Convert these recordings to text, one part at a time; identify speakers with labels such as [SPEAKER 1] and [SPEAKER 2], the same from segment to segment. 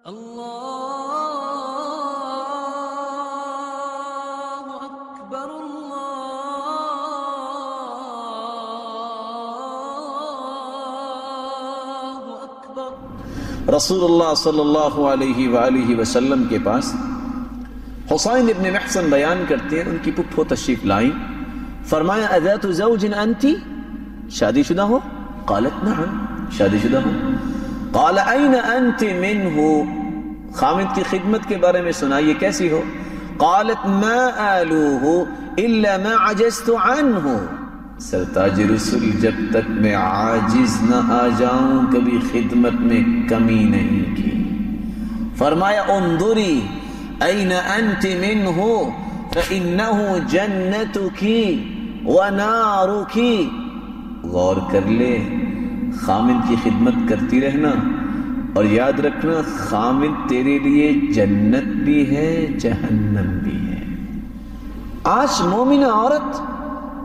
[SPEAKER 1] اللہ اکبر اللہ اکبر۔
[SPEAKER 2] رسول اللہ صلی اللہ علیہ وآلہ وسلم کے پاس حسین ابن محسن بیان کرتے ہیں، ان کی پھپھو تشریف لائیں، فرمایا اذات زوج انتی، شادی شدہ ہو؟ قالت نعم، شادی شدہ ہو۔ قال این انت منہ، خامد کی خدمت کے بارے میں سنائیے کیسی ہو؟ قالت ما آلوہ الا ما عجزت عنہ، سرتاج رسول جب تک میں عاجز نہ آ جاؤں کبھی خدمت میں کمی نہیں کی۔ فرمایا انظری این انت منہ فانہ جنتک ونارک، غور کر لے، خامد کی خدمت کرتی رہنا اور یاد رکھنا خامد تیرے لیے جنت بھی ہے جہنم بھی ہے۔ آج مومنہ عورت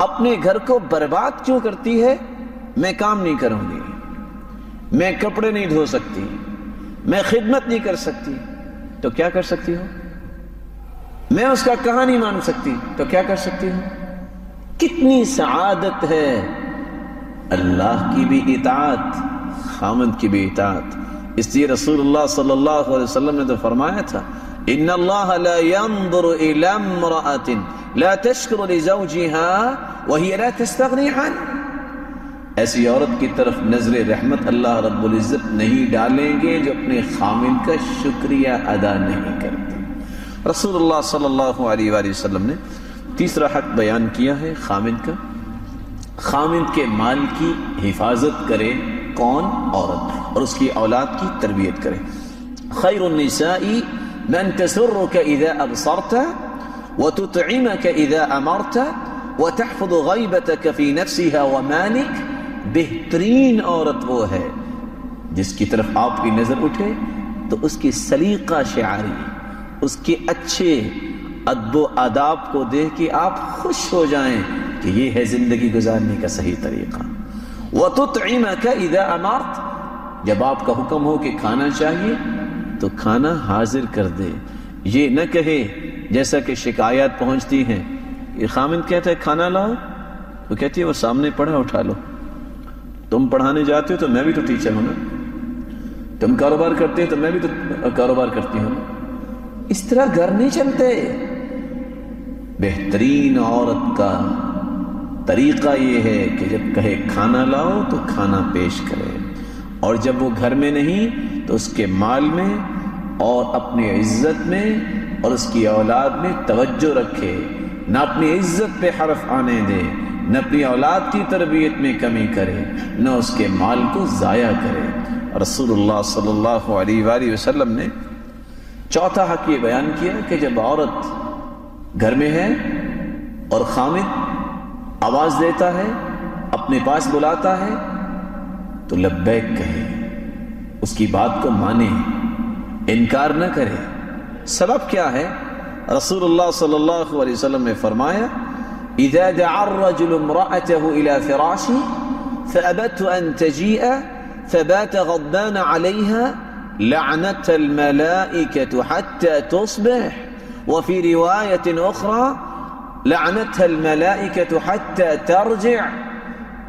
[SPEAKER 2] اپنے گھر کو برباد کیوں کرتی ہے؟ میں کام نہیں کروں گی، میں کپڑے نہیں دھو سکتی، میں خدمت نہیں کر سکتی، تو کیا کر سکتی ہو؟ میں اس کا کہا نہیں مان سکتی، تو کیا کر سکتی ہو؟ کتنی سعادت ہے، اللہ کی بھی اطاعت، خامد کی بھی اطاعت۔ اس لیے رسول اللہ صلی اللہ علیہ وسلم نے تو فرمایا تھا ان اللہ لا ينظر الى امرأة لا تشکر لزوجها وهي لا تستغنی عنه، ایسی عورت کی طرف نظر رحمت اللہ رب العزت نہیں ڈالیں گے جو اپنے خامد کا شکریہ ادا نہیں کرتی۔ رسول اللہ صلی اللہ علیہ وآلہ وسلم نے تیسرا حق بیان کیا ہے خامد کا، خامد کے مال کی حفاظت کرے کون؟ عورت، اور اس کی اولاد کی تربیت کرے۔ خیر النساء من تسرك اذا ابصرت وتطعمك اذا امرت وتحفظ غیبتك في نفسها ومالك، بہترین عورت وہ ہے جس کی طرف آپ کی نظر اٹھے تو اس کی سلیقہ شعاری، اس کے اچھے ادب و آداب کو دیکھ کے آپ خوش ہو جائیں کہ یہ ہے زندگی گزارنے کا صحیح طریقہ۔ وَتُطْعِمَكَ اِذَا أَمَرْتَ، جب آپ کا حکم ہو کہ کھانا چاہیے تو کھانا حاضر کر دے، یہ نہ کہے جیسا کہ شکایات پہنچتی ہیں کہ خامد کہتا ہے کھانا لاؤ، تو کہتی ہے وہ سامنے پڑھا اٹھا لو۔ تم پڑھانے جاتے ہو تو میں بھی تو ٹیچر ہوں نا، تم کاروبار کرتے ہو تو میں بھی تو کاروبار کرتی ہوں نا، اس طرح گھر نہیں چلتے۔ بہترین عورت کا طریقہ یہ ہے کہ جب کہے کھانا لاؤ تو کھانا پیش کرے، اور جب وہ گھر میں نہیں تو اس کے مال میں اور اپنی عزت میں اور اس کی اولاد میں توجہ رکھے، نہ اپنی عزت پہ حرف آنے دے، نہ اپنی اولاد کی تربیت میں کمی کرے، نہ اس کے مال کو ضائع کرے۔ رسول اللہ صلی اللہ علیہ وآلہ وسلم نے چوتھا حق یہ بیان کیا کہ جب عورت گھر میں ہے اور خامد آواز دیتا ہے، اپنے پاس بلاتا ہے تو لبیک کہے، اس کی بات کو مانے، انکار نہ کرے۔ سبب کیا ہے؟ رسول اللہ صلی اللہ علیہ وسلم نے فرمایا اذا دعا الرجل امرأته الى فراشی فابت ان تجیء فبات غضبان علیها لعنتها الملائکة حتى تصبح، وفي رواية اخرى لعنتها الملائکة حتى ترجع۔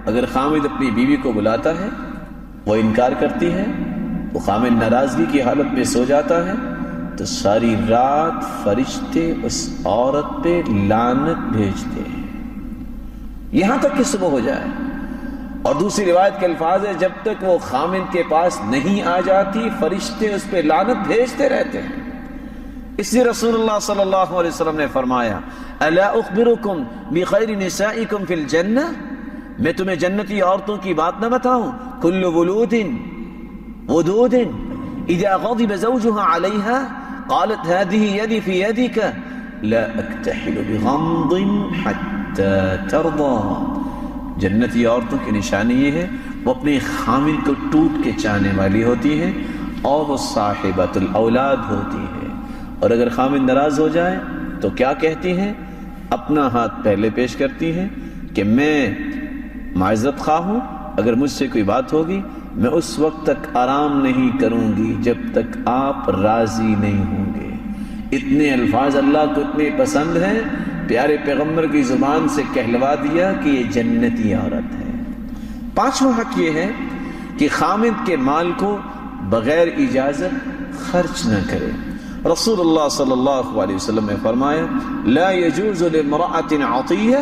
[SPEAKER 2] اگر خامد اپنی بیوی کو بلاتا ہے، وہ انکار کرتی ہے، وہ خامد ناراضگی کی حالت میں سو جاتا ہے تو ساری رات فرشتے اس عورت پہ لعنت بھیجتے ہیں یہاں تک کہ صبح ہو جائے۔ اور دوسری روایت کے الفاظ ہے جب تک وہ خامد کے پاس نہیں آ جاتی فرشتے اس پہ لعنت بھیجتے رہتے ہیں۔ اس لیے رسول اللہ صلی اللہ علیہ وسلم نے فرمایا الا اخبرکم بخیر نسائکم فی الجنہ، میں تمہیں جنتی عورتوں کی بات نہ بتاؤں؟ کل ولود ودود اذا غضب زوجها عليها قالت هذه يدي في يدك لا اكتحل بغمض حتى ترضى۔ جنتی عورتوں کی نشانی یہ ہے وہ اپنے خامد کو ٹوٹ کے چاہنے والی ہوتی ہے اور وہ صاحبۃ الاولاد ہوتی ہے، اور اگر خامد ناراض ہو جائے تو کیا کہتی ہیں؟ اپنا ہاتھ پہلے پیش کرتی ہیں کہ میں معذرت خواہ ہوں، اگر مجھ سے کوئی بات ہوگی میں اس وقت تک آرام نہیں کروں گی جب تک آپ راضی نہیں ہوں گے۔ اتنے الفاظ اللہ کو اتنے پسند ہیں، پیارے پیغمبر کی زبان سے کہلوا دیا کہ یہ جنتی عورت ہے۔ پانچواں حق یہ ہے کہ خامد کے مال کو بغیر اجازت خرچ نہ کرے۔ رسول اللہ صلی اللہ علیہ وسلم نے فرمایا لا يجوز لامرأة عطیہ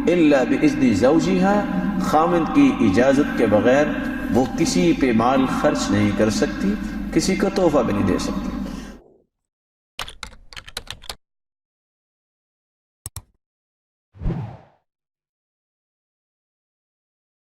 [SPEAKER 2] الا باذن زوجها، خامد کی اجازت کے بغیر وہ کسی پہ مال خرچ نہیں کر سکتی، کسی کو تحفہ بھی نہیں دے سکتی۔